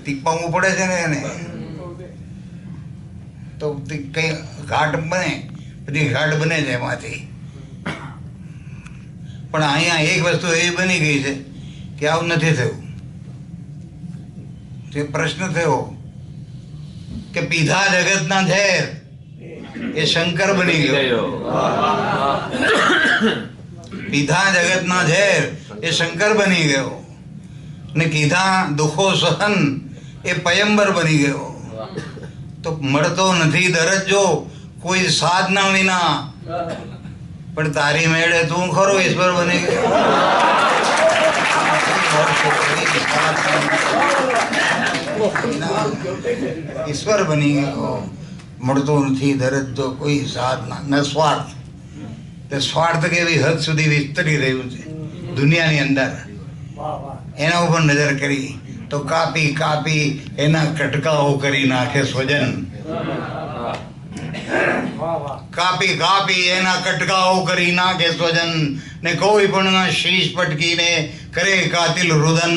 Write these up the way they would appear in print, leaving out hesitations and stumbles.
ટીપાવું પડે છે ને એને, તો કઈ ઘાટ બને, બધી ઘાટ બને છે એમાંથી. પણ અહીંયા એક વસ્તુ એવી બની ગઈ છે કે આવું નથી થયું. તે પ્રશ્ન થયો કે પીધા જગતના ઝેર એ શંકર બની ગયો. પીધા જગતના ઝેર એ શંકર બની ગયો ને કીધા દુઃખો સહન એ પયંબર બની ગયો. તો મળતો નથી દરજ્જો કોઈ સાધના વિના, પણ તારી મેળે તું ખરો ઈશ્વર બની ગયો. ઈશ્વર બની ગયો. મળતો નથી દરજ્જો કોઈ સાધના ન સ્વાર્થ. તે સ્વાર્થ કેવી હદ સુધી વિસ્તરી રહ્યું છે દુનિયાની અંદર, એના ઉપર નજર કરી તો કાપી કાપી એના કટકાઓ કરી નાખે સ્વજન. કાપી કાપી એના કટકાઓ કરી નાખે સ્વજન ને કોઈ પણ શીશ પટકીને કરે કાતિલ રુદન.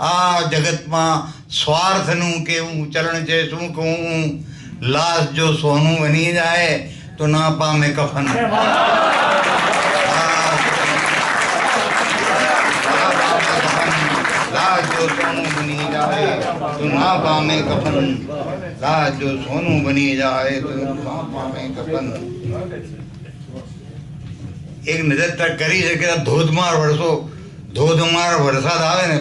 આ જગતમાં સ્વાર્થનું કેવું ચલણ છે શું કહું. લાશ જો સોનું બની જાય તો ના પામે કફન. લાશ જો સોનું બની જાય તો ના પામે કફન. લાશ જો સોનું બની જાય તો ના પામે કફન. એક નજર તક કરી છે કે ધોધમાર વરસાદ આવે ને,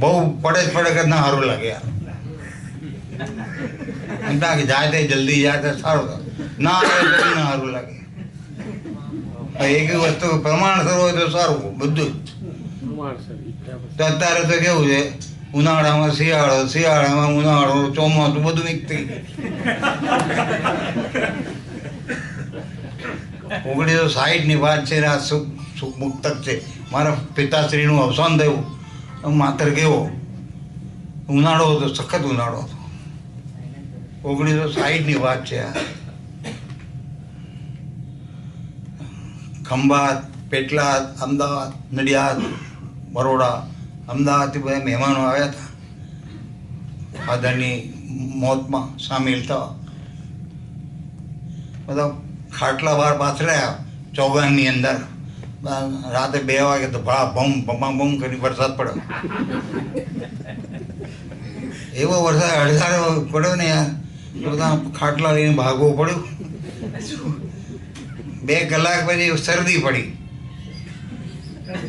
બહુ પડે જ પડે કે ના સારું લાગે યાર. જાય તે જલ્દી જાય તો સારું, ના આવે તો ના સારું લાગે. એક વસ્તુ પ્રમાણસર હોય તો સારું બધું જ. તો અત્યારે તો કેવું છે, ઉનાળામાં શિયાળો, શિયાળામાં ઉનાળો, ચોમાસું બધું મિક્સ થઈ ગયું. 1960ની વાત છે ને, આ સુખ મુક્તક છે. મારા પિતાશ્રીનું અવસાન થયું. માત્ર કેવો ઉનાળો હતો, સખત ઉનાળો હતો. 1960ની વાત છે આ. ખંભાત, પેટલાદ, અમદાવાદ, નડિયાદ, બરોડા, અમદાવાદથી બધા મહેમાનો આવ્યા હતા ફાધરની મોતમાં સામેલ થવા. બધા ખાટલા બહાર પાથર્યા ચોગાનની અંદર. રાતે 2 વાગે તો ભળા ભમ કરી વરસાદ પડ્યો. એવો વરસાદ અડધારે પડ્યો ને યાર, બધા ખાટલા લઈને ભાગવું પડ્યું. 2 કલાક પછી શરદી પડી,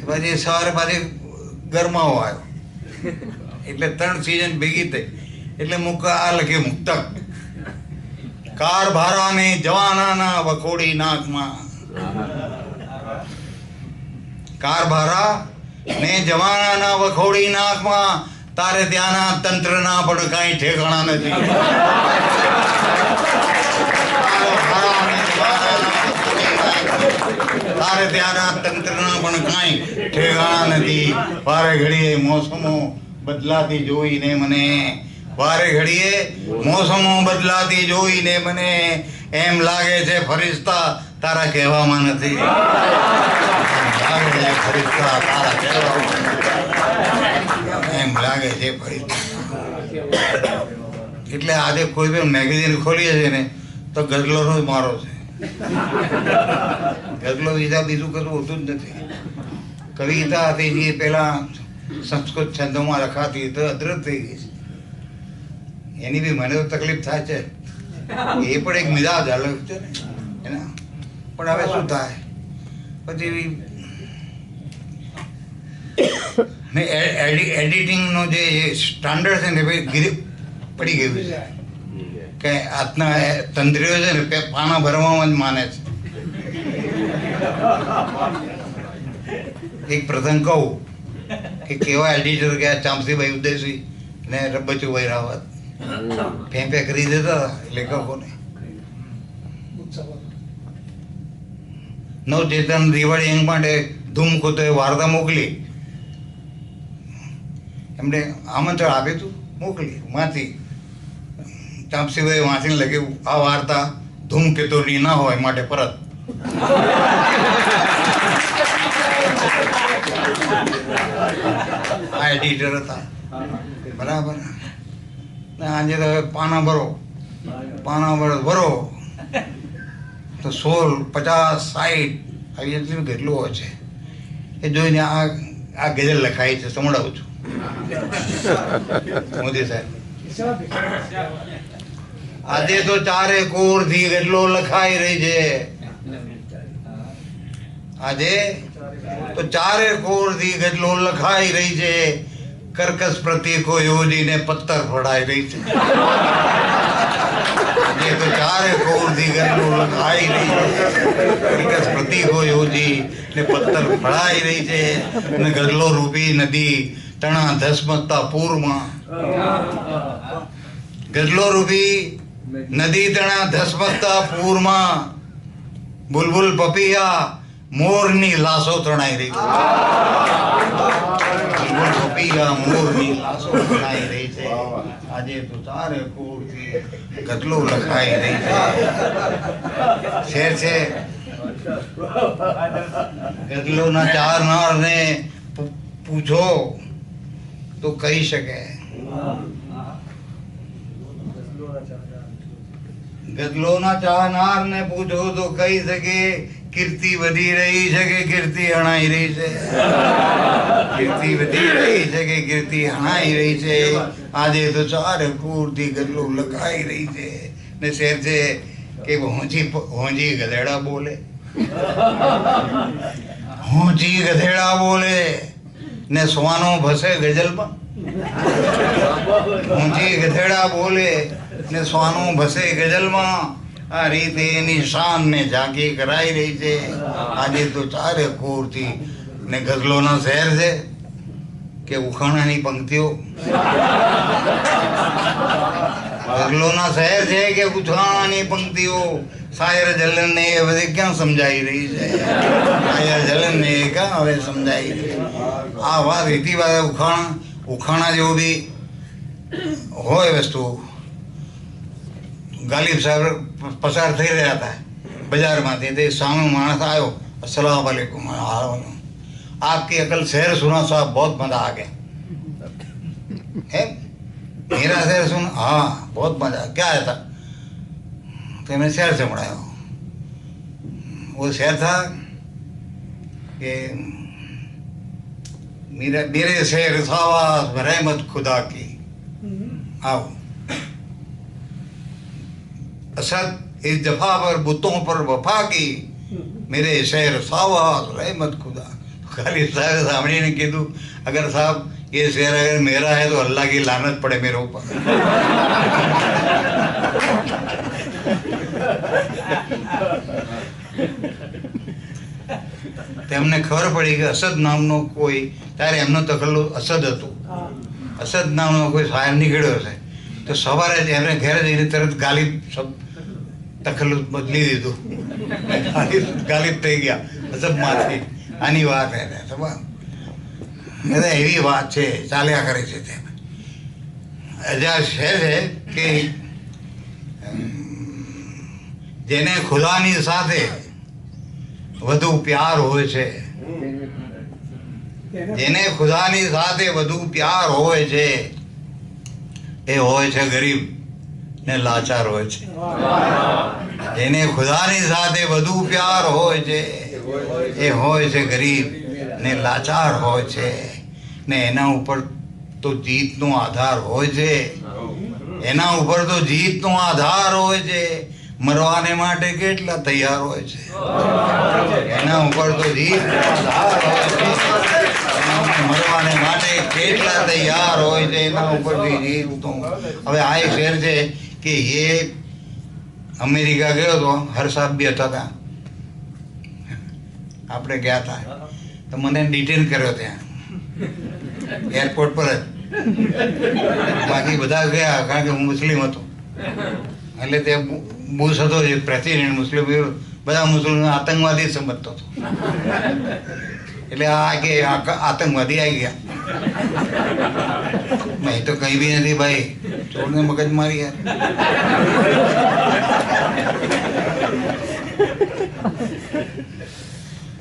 પછી સવારે પાછી ગરમાવો આવ્યો. એટલે 3 સિઝન ભેગી થઈ. એટલે આ લખ્યું મુક્તક. કાર ભારા ને જવાનાના વખોડી નાકમાં. કાર ભારા ને જવાનાના વખોડી નાકમાં. તારે ત્યાંના તંત્રના પણ કાંઈ ઠેકાણા નથી. તારે ત્યાંના તંત્રના પણ કાંઈ ઠેકાણા નથી. વારે ઘડીએ મોસમો બદલાતી જોઈને મને, વારે ઘડીએ મોસમો બદલાતી જોઈને મને એમ લાગે છે ફરિશ્તા તારા કહેવામાં નથી. ફરિશ્તા તારા કહેવામાં એમ લાગે છે ફરિશ્તા. એટલે આજે કોઈ પણ મેગેઝિન ખોલીએ છે ને તો ગઝલોનો જ મારો છે. ગઝલો વિધા બીજું કશું હોતું જ નથી. કવિતા હતી જે પેલા સંસ્કૃત છંદોમાં લખાતી તો અદ્રત થઈ ગઈ છે. એની બી મને તો તકલીફ થાય છે. એ પણ એક મિજાજ અલગ છે ને એના. પણ હવે શું થાય પછી ને એડિટિંગનો જે સ્ટાન્ડર્ડ છે ને ભાઈ પડી ગયું છે કે આજના તંત્રીઓ છે ને પાના ભરવામાં જ માને છે. એક પ્રસંગ કહું કે કેવા એડિટર ગયા ચામસીભાઈ ઉદયસિંહ ને રબ્બચુભાઈ રાવત ફેંફે કરી દેતા લેખકોને. નવચેતન દિવાળી અંગ માટે ધૂમ ખોતો વાર્તા મોકલી. એમણે આમંત્રણ આપ્યું હતું, મોકલી વાંચી. ચાંપસીભાઈ વાંચીને લખ્યું આ વાર્તા ધૂમકેતુની ના હોય માટે પરત. આ એડિટર હતા. બરાબર. આજે તો હવે પાના ભરો ભરો તો 16, 50, 60 આવી એટલી કેટલું હોય છે એ જોઈને આ ગઝલ લખાઈ છે. સંભળાવું છું. મોદી સાહેબ, આજે તો ચારે કોર થી ગઝલો લખાઈ રહી છે. આજે તો ચારે કોર થી ગઝલો લખાઈ રહી છે. કર્કશ પ્રતીકો યોજીને પત્તર ફડાઈ રહી છે. આજે તો ચારે કોર થી ગઝલો લખાઈ રહી છે. કર્કશ પ્રતીકો યોજી ને પત્તર ફડાઈ રહી છે. ને ગઝલો રૂપી નદી તણા ધસમસતા પૂરમાં. ગઝલો રૂપી નદી તણા ધસમસતા પૂરમાં બુલબુલ પપિયા મોરની લાશો તણાઈ રહી છે. બુલબુલ પપિયા મોરની લાશો તણાઈ રહી છે. આજે તો ચારે કોરથી ગઝલો લખાઈ રહી છે. શેર છે ગઝલોના ચારનારને પૂછો તો કહી શકે. ગઝલોના ચાહનારને પૂછો તો કહી શકે. કીર્તિ વધી રહી છે કે કીર્તિ હણાઈ રહી છે. કીર્તિ વધી રહી છે કે કીર્તિ હણાઈ રહી છે. આજે તો ચારે કોરથી ગઝલો લખાઈ રહી છે. ને શેર છે કે હોંજી ગધેડા બોલે. હોંજી ગધેડા બોલે ને શ્વાનો ભસે ગઝલમાં. હોંજી ગધેડા બોલે ને શ્વાનો ભસે ગઝલમાં. આ રીતે એની શાન ને ઝાંકી કરાઈ રહી છે. આજે તો ચારે કોરથી ને ગઝલોના શેર છે કે ઉખાણાની પંક્તિઓ. ગઝલોના શેર છે કે ઉખાણાની પંક્તિઓ. શાયર જલન ને એ બધી ક્યાં સમજાઈ રહી છે. શાયર જલન ને એ ક્યાં હવે સમજાઈ રહી. આ વાત રીતિ વાત ઉખાણા જેવું બી હોય વસ્તુ. ગાલિબ સાહેબ પસાર થઈ રહ્યા હતા બજારમાંથી. તે સામે માણસ આવ્યો. अस्सलाम वालेकुम. आपकी अकल शेर सुना साहब, बहुत मजा आ गया. है मेरा शेर सुन? हाँ बहुत मजा. क्या है था? तो मैं शेर से पढ़ाया. वो शेर था कि मेरे शेर सावास रहमत खुदा की. आओ असद इस जफा पर बुतों पर वफा की. मेरे शेर सावास रहमत खुदा. खाली साहब सामने ने कीधु अगर साहब ये शेर अगर मेरा है तो अल्लाह की लानत पड़े मेरे ऊपर. તેમને ખબર પડી કે અસદ નામનો કોઈ ત્યારે એમનો તકલ્લુસ અસદ હતું. અસદ નામનો કોઈ શાયર નીકળ્યો છે તો સવારે જ એમને ઘેર જઈને તરત ગાલિબ તકલ્લુસ બદલી દીધું. ગાલિબ થઈ ગયા અસદમાંથી. આની વાત એને એવી વાત છે ચાલ્યા કરે છે. તે અજા શેર છે કે જેને ખુદાની સાથે વધુ પ્યાર હોય છે, જેને ખુદાની સાથે વધુ પ્યાર હોય છે એ હોય છે ગરીબ ને લાચાર હોય છે. જેને ખુદાની સાથે વધુ પ્યાર હોય છે એ હોય છે ગરીબ ને લાચાર હોય છે. ને એના ઉપર તો જીતનો આધાર હોય છે. એના ઉપર તો જીતનો આધાર હોય છે. મરવાને માટે કેટલા તૈયાર હોય છે. એના ઉપર તો જીતનો આધાર હોય છે. મરવાને માટે કેટલા તૈયાર હોય છે. એના ઉપરથી જીતનો. હવે આ એક શેર છે કે એ અમેરિકા ગયો હતો. હર સાહેબ બી હતા ત્યાં. આપણે ગયા હતા તો મને ડિટેન કર્યો ત્યાં એરપોર્ટ પર જ. બાકી બધા ગયા કારણ કે હું મુસ્લિમ હતો. એટલે તે બુશ હતો જે પ્રેસિડેન્ટ મુસ્લિમ, બધા મુસ્લિમ આતંકવાદી સમજતો હતો. એટલે આ કે આતંકવાદી આવી ગયા. મેં તો કઈ બી નથી ભાઈ, ચોરને મગજ મારી યાર.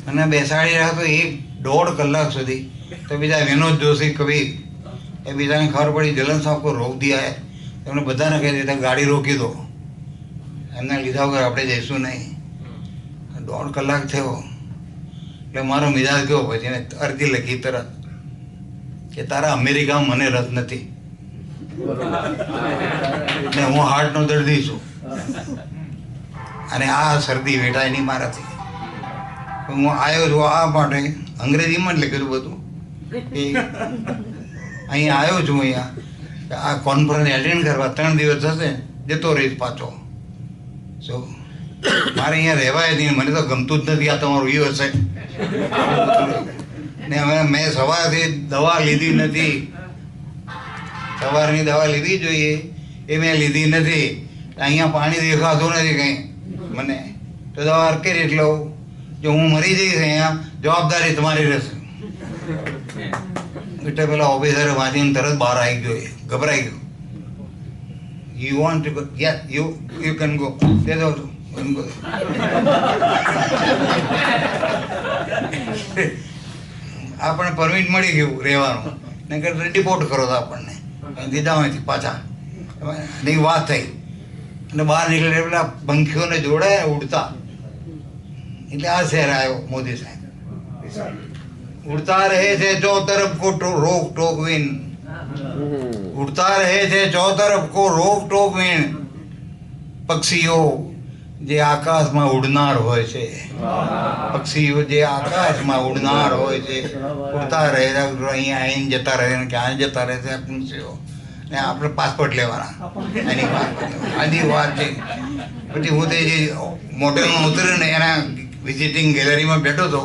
અને બેસાડી રહ્યા તો 1-1.5 કલાક સુધી. તો બીજા વિનોદ જોશી કવિ એ બીજાને ખબર પડી જलन સાहब को रोक दिया है, એમને બધાને કહી દીધા ગાડી રોકી દો, એમને લીધા વગર આપણે જઈશું નહીં. 1.5 કલાક થયો એટલે મારો મિજાજ ગયો. પછી એને અરજી લખી તરત કે તારા અમેરિકામાં મને રસ નથી ને હું હાર્ટનો દર્દી છું અને આ શરદી વેઠાય નહીં મારાથી. હું આવ્યો છું આ માટે, અંગ્રેજીમાં જ લખેલું બધું કે અહીંયા આવ્યો છું, અહીંયા આ કોન્ફરન્સ એટેન્ડ કરવા 3 દિવસ થશે, જતો રહીશ પાછો. સો મારે અહીંયા રહેવાય નહીં, મને તો ગમતું જ નથી આ તમારું યુએસ છે. ને હવે મેં સવારથી દવા લીધી નથી, સવારની દવા લીધી જોઈએ એ મેં લીધી નથી. અહીંયા પાણી દેખાતું નથી કંઈ મને, તો દવા કેવી રીતે લઉં? જો હું મરી જઈશ અહીંયા જવાબદારી તમારી રહેશે. એટલે પેલા ઓફિસરે વાંચીને તરત બહાર આવી ગયો, એ ગભરાઈ ગયો. You want to go? Yes, you can go. દે દો આપણને પરમિટ મળી ગયું રહેવાનું, ને કે ડિપોર્ટ કરો તો આપણને દીધા હોયથી પાછા ની વાત થઈ. અને બહાર નીકળે પેલા પંખીઓને જોડે ઉડતા, એટલે આ શહેર આવ્યો મોદી સાહેબ. उड़ता रहे थे चौ तरफ को रोक टोक विन, उड़ता रहे थे चौ तरफ को रोक टोक विन. પક્ષીઓ જે આકાશમાં ઉડનાર હોય છે, પક્ષીઓ જે આકાશમાં ઉડનાર હોય છે, ઉડતા રહે, અહીંયા આવીને જતા રહે, ક્યાં જતા રહે છે પક્ષીઓ. ને આપણે પાસપોર્ટ લેવાના, એની આની વાત છે. પછી હું તે જે મોટેલમાં ઉતર્યો ને એના વિઝિટિંગ ગેલેરીમાં બેઠો હતો,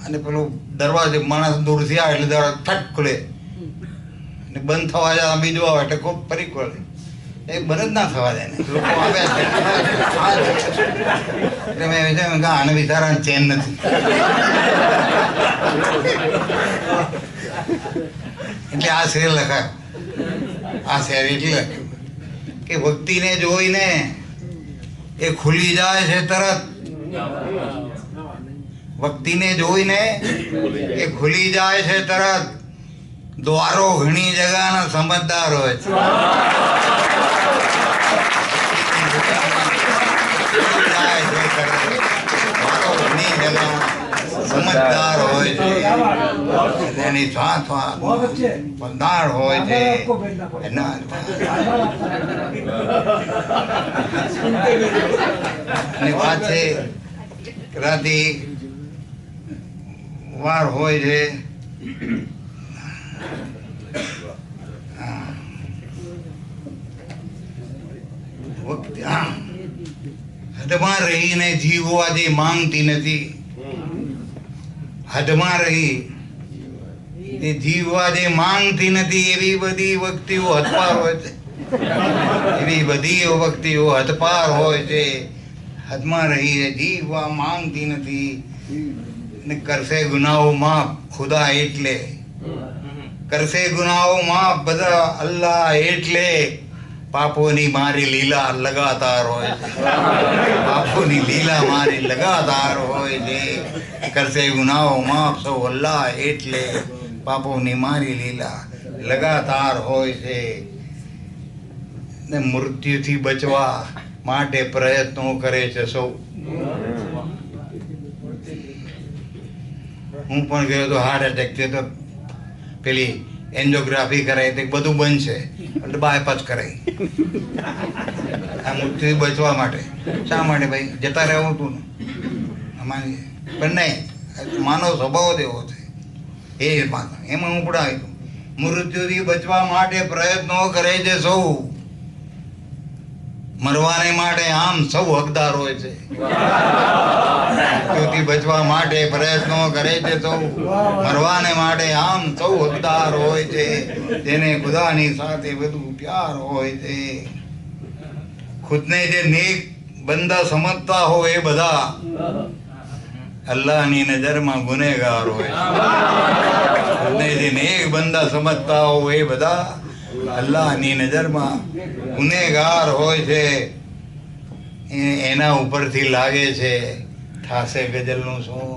અને પેલો દરવાજો માણસ દૂરથી આવે એટલે દરવાજો ફટ ખુલે ને બંધ થવા જાય, બીજું આવે એટલે ખૂબ ફરી ખોલે. એ બંધ જ ના થવા દે ને, લોકો આવ્યા છે એટલે મેં વિચાર્યું કે આને બિચારાને ચેન નથી. એટલે આ શેર લખાય, આ શેર એટલે લખ્યું કે ભક્તિને જોઈને એ ખુલી જાય છે તરત. ભક્તિને જોઈને એ ખુલી જાય છે તરત. દ્વારો ઘણી જગાના સમજદાર હોય છે, સમજદાર હોય છે, એની સાથ પંદાળ હોય છે. એની વાત છે રાતે વાર હોય છે, હદમાં રહીને જીવવા જે માંગતી નથી, હદમાં રહી એ જીવવા જે માંગતી નથી, એવી બધી વક્તિઓ હદપાર હોય છે, એવી બધી વક્તિઓ હદપાર હોય છે. હદમાં રહીને જીવવા માંગતી નથી ને કરશે ગુનાઓ માફ ખુદા એટલે, કરશે ગુનાઓ માફ બધા અલ્લાહ એટલે. પાપોની મારી લીલા લગાતાર હોય છે, પાપોની લીલા મારી લગાતાર હોય છે. કરશે ગુનાઓ માફ સૌ અલ્લાહ એટલે, પાપોની મારી લીલા લગાતાર હોય છે. ને મૃત્યુથી બચવા માટે પ્રયત્નો કરે છે સૌ. હું પણ ગયો તો હાર્ટ એટેક થયો તો પેલી એન્જિયોગ્રાફી કરાય તો બધું બંધ છે એટલે બાયપાસ કરાય આ મૃત્યુથી બચવા માટે. શા માટે ભાઈ? જતા રહેવું હતું ને અમારી, પણ નહીં, માનવ સ્વભાવ જ એવો છે. એ એમાં હું પણ આવી મૃત્યુથી બચવા માટે પ્રયત્નો કરે છે સૌ. મરવાને માટે આમ સૌ હકદાર હોય છે, મૃત્યુથી બચવા માટે પ્રયત્નો કરે છે સૌ. મરવાને માટે આમ સૌ હકદાર હોય છે, જેને ખુદાની સાથે બધું પ્યાર હોય છે. ખુદને જે નેક બંદા સમજતા હોય એ બધા અલ્લાહની નજરમાં ગુનેગાર હોય છે. ખુદને જે નેક બંદા સમજતા હોય એ બધા અલ્લાહની નજરમાં ગુનેગાર હોય છે. એના ઉપરથી લાગે છે થાશે ગઝલનું શું.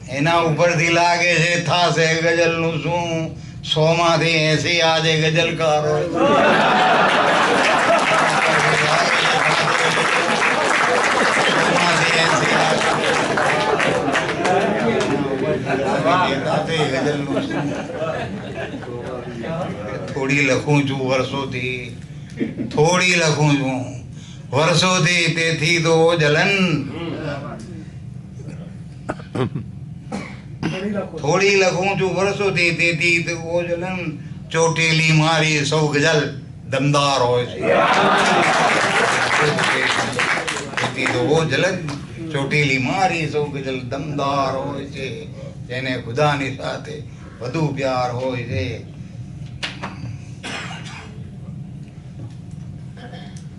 એના ઉપરથી લાગે છે થાશે ગઝલનું શું, 100 માંથી 80 આજે ગઝલકારો. થોડી લખું છું વર્ષોથી, થોડી લખું છું વર્ષોથી, તેથી તો જલન. થોડી લખું છું વર્ષોથી, તેથી તો જલન. ચોટેલી મારી સૌ ગઝલ દમદાર હોય છે. તેથી તો જલન. ચોટેલી મારી સૌ ગઝલ દમદાર હોય છે, જેને ખુદાની સાથે વધુ પ્યાર હોય છે.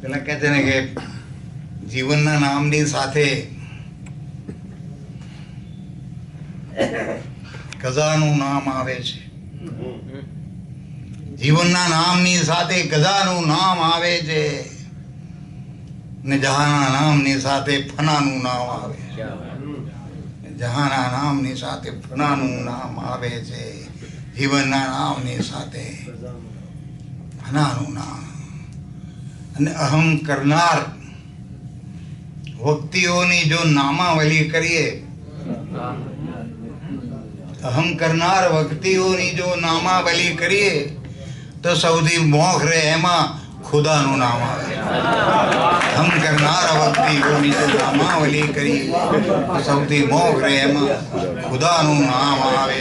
પેલા કહે છે ને કે જીવનના નામની સાથે ગઝાનું નામ આવે છે. જીવનના નામની સાથે ગઝાનું નામ આવે છે ને જહાના નામની સાથે ફનાનું નામ આવે છે. જહાના નામની સાથે ફનાનું નામ આવે છે. જીવનના નામની સાથે ફનાનું નામ. અને અહમ કરનાર વ્યક્તિઓની જો નામાવલી કરીએ, અહમ કરનાર વ્યક્તિઓની જો નામાવલી કરીએ તો સૌથી મોખરે એમાં ખુદાનું નામ આવે. અહમ કરનાર વ્યક્તિઓની જો નામાવલી કરીએ તો સૌથી મોખરે એમાં ખુદાનું નામ આવે.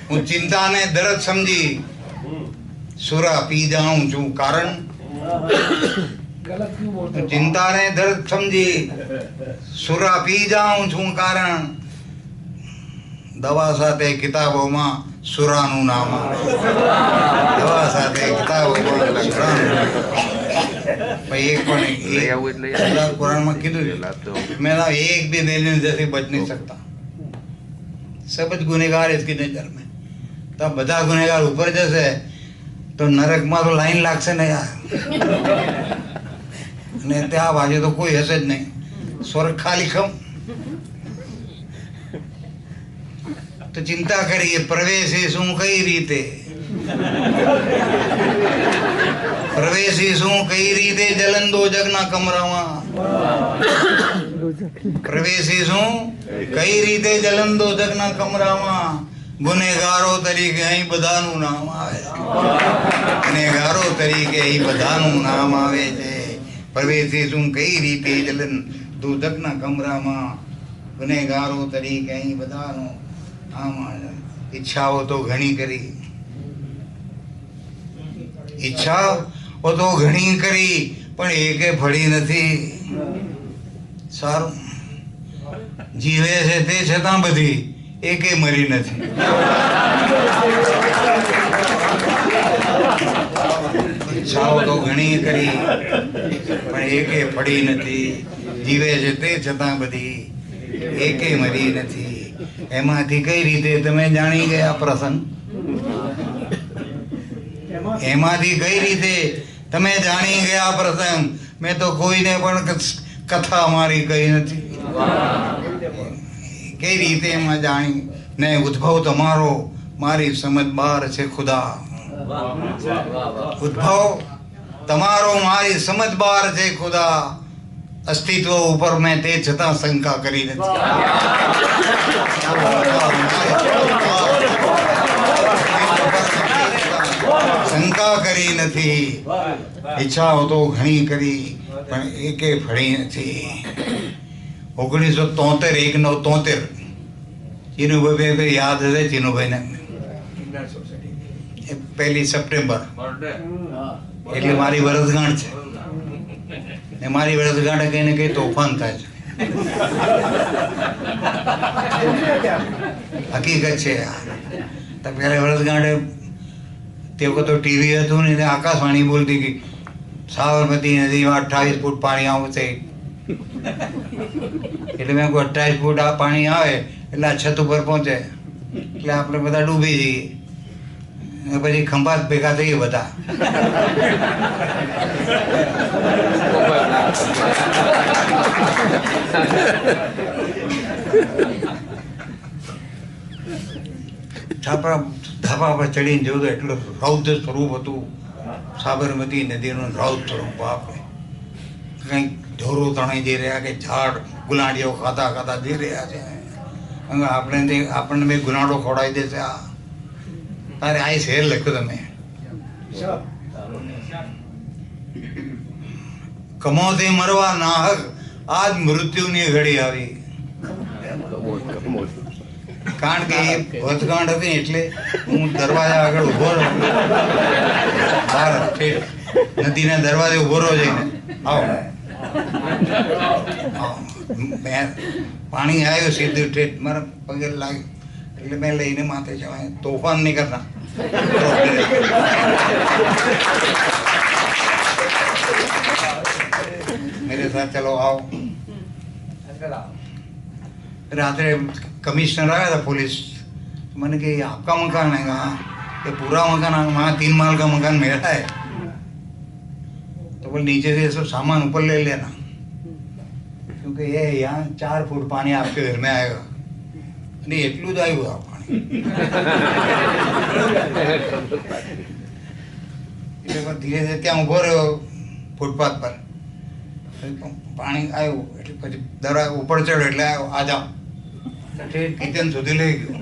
હું ચિંતાને દર્દ સમજી સુરા પી જાઉં છું, કારણ ચિંતાને દર્દ સમજી સુરા પી જાઉં છું, કારણ દવા સાથે કિતાબોમાં સુરાનું નામ આવે. દવા સાથે કિતાબોમાં સુરાનું નામ. એક પણ कुरान કીધું मेरा एक भी बैलेंस जैसे बच नहीं सकता. सब गुનેगार इसकी नजर में. तो બધા ગુનેગાર ઉપર જશે તો નરકમાં તો લાઈન લાગશે ને યાર. અને ત્યાં બાજુ તો કોઈ હશે જ નહીં. સ્વર્ગ ખાલી ખમ. તો ચિંતા કરીએ પ્રવેશીશું કઈ રીતે, પ્રવેશીશું કઈ રીતે જલંદો જગના કમરામાં. પ્રવેશીશું કઈ રીતે જલંદો જગના કમરામાં. ગુનેગારો તરીકે અહીં બધાનું નામ આવે. ગુનેગારો તરીકે અહીં બધાનું નામ આવે છે. પ્રવેશીશું કઈ રીતે જલંદો જગના કમરામાં. ગુનેગારો તરીકે અહીં બધાનું નામ આવે. ઈચ્છાઓ તો ઘણી કરી, ઈચ્છાઓ તો ઘણી કરી પણ એકે ફળી નથી. સારું જીવે છે તે છતાં બધી એકે મરી નથી. ઈચ્છાઓ તો ઘણી કરી પણ એકે ફળી નથી. જીવે છે તે છતાં બધી એકે મરી નથી. એમાંથી કઈ રીતે તમે જાણી ગયા પ્રસંગ? એમાંથી કઈ રીતે તમે જાણી ગયા પ્રસંગ? મેં તો કોઈને પણ કથા મારી કઈ નથી. કઈ રીતે એમાં જાણી ને? ઉદ્ભવ તમારો મારી સમજ બહાર છે ખુદા. ઉદ્ભવ તમારો મારી સમજ બહાર છે ખુદા. અસ્તિત્વ ઉપર મેં તે છતાં શંકા કરી નથી. શંકા કરી નથી. ઈચ્છાઓ તો ઘણી કરી પણ એકે ફળી નથી. 1973 1/9 ચીનુભાઈ યાદ હશે. ચીનુભાઈને 1 સપ્ટેમ્બર એટલે મારી વર્ષગાંઠ છે. ને મારી વર્ષગાંઠે કઈ ને કઈ તોફાન થાય છે. હકીકત છે. તો પેલા વર્ષગાંઠે તે વખત તો ટીવી હતું ને આકાશવાણી બોલતી કે સાબરમતી નદીમાં 28 ફૂટ પાણી આવશે. એટલે મેં કોઈ 28 ફૂટ આ પાણી આવે એટલે આ છત ઉપર પહોંચે એટલે આપણે બધા ડૂબી જઈએ. પછી ખંભાત ભેગા થઈએ બધા. ધાબા પર ચડીને જોયું તો એટલું રૌદ્ર સ્વરૂપ હતું સાબરમતી નદીનું રૌદ્ર સ્વરૂપ. બાપરે, કંઈક ઢોરો તણાઈ જઈ રહ્યા કે ઝાડ ગુલાડીઓ ખાતા ખાતા જઈ રહ્યા છે. આપણને મેં ગુનાડો ખોડાવી દેશે. આ તારે આ શેર લખ્યો તમે, કમોથી મરવા નાહક આજ મૃત્યુની ઘડી આવી. કારણ કે એ ભથગાંઠ હતી એટલે હું દરવાજા આગળ ઉભો રહ્યો, બહાર નદીના દરવાજે ઉભો રહ્યો જઈને. આવો પાણી આવ્યું સીધું ઠેઠ મારા પગે લાગ્યું એટલે મેં લઈને માથે જવાય. તોફાન નહીં કરતા. मेरे साथ चलो आओ. रात्रे कमिश्नर आया था पुलिस, मैंने कि आपका मकान है? कहा ये पूरा मकान, वहाँ 3 माल का मकान मेरा है. तो बोले नीचे से सब सामान ऊपर ले लेना, क्योंकि ये यहाँ 4 फुट पानी आपके घर में आएगा. नहीं એટલું જ આવ્યું આ પાણી. એટલે ધીરે ધીરે ત્યાં ઊભો રહ્યો ફૂટપાથ પર. પાણી આવ્યું એટલે પછી દરવાજા ઉપર ચડ્યો એટલે આવ્યો આ જાઓ. કિચન સુધી લઈ ગયો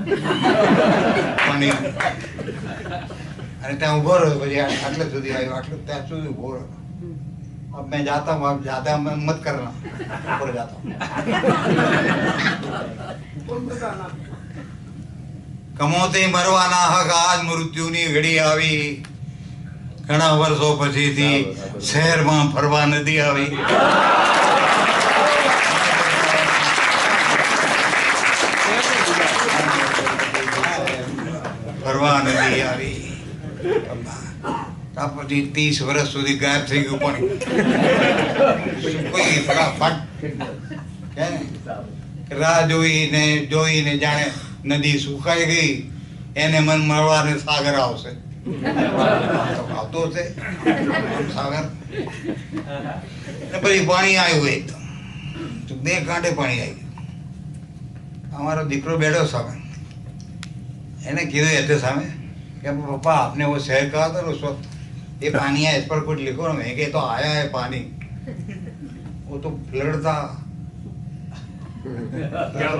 પાણી, અને ત્યાં ઊભો રહ્યો. પછી આટલે સુધી આવ્યો, આટલું ત્યાં સુધી ઊભો રહ્યો. अब मैं जाता हूँ, आप ज्यादा मत करना, ऊपर जाता हूँ. કમોતે મરવાના હક આજ મૃત્યુની ઘડી આવી. ઘણા વર્ષો પછીથી શહેરમાં ફરવા નદી આવી. ફરવા નદી આવી. પછી 30 વર્ષ સુધી ગાયબ થઈ ગયું પાણી. કોઈ ફટાફટ રાહ જોઈને જાણે નદી સુકાઈ ગઈ, એને મન મળવાને સાગર આવશે. આવતો હશે સાગર. પછી પાણી આવ્યું એકદમ, 2 કાંઠે પાણી આવી ગયું. અમારો દીકરો બેઠો સામે, એને કીધું એટલે સામે कि पापा आपने वो शहर कहा था उस वक्त ये पानी है, इस पर कुछ लिखो ना. मैं कि तो आया है पानी, वो तो फ्लड था,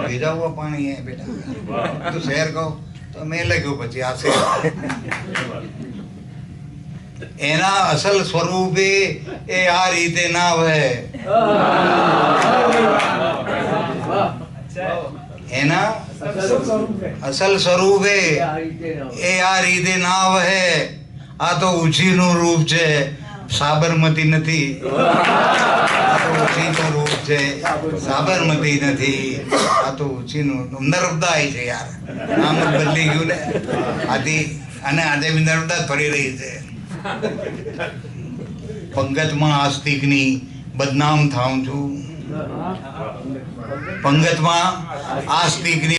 भेजा हुआ पानी है बेटा, तो शहर कहो. તો મેં લખ્યું પછી આ શહેર. એના અસલ સ્વરૂપે એ આ રીતે ના વહે. એના અસલ સ્વરૂપે એ આ રીતે ના વહે. આ તો ઉછીનું રૂપ છે, સાબરમતી નથી. આ તો ઉછીનું રૂપ છે, સાબરમતી નથી. આ તો ઉછીનું નર્મદા છે યાર, નામ જ બદલી ગયું ને. આથી અને આજે બી નર્મદા જ ફરી રહી છે. પંગતમાં આસ્તિકની બદનામ થાઉં છું. પંગતમાં આસ્તિકની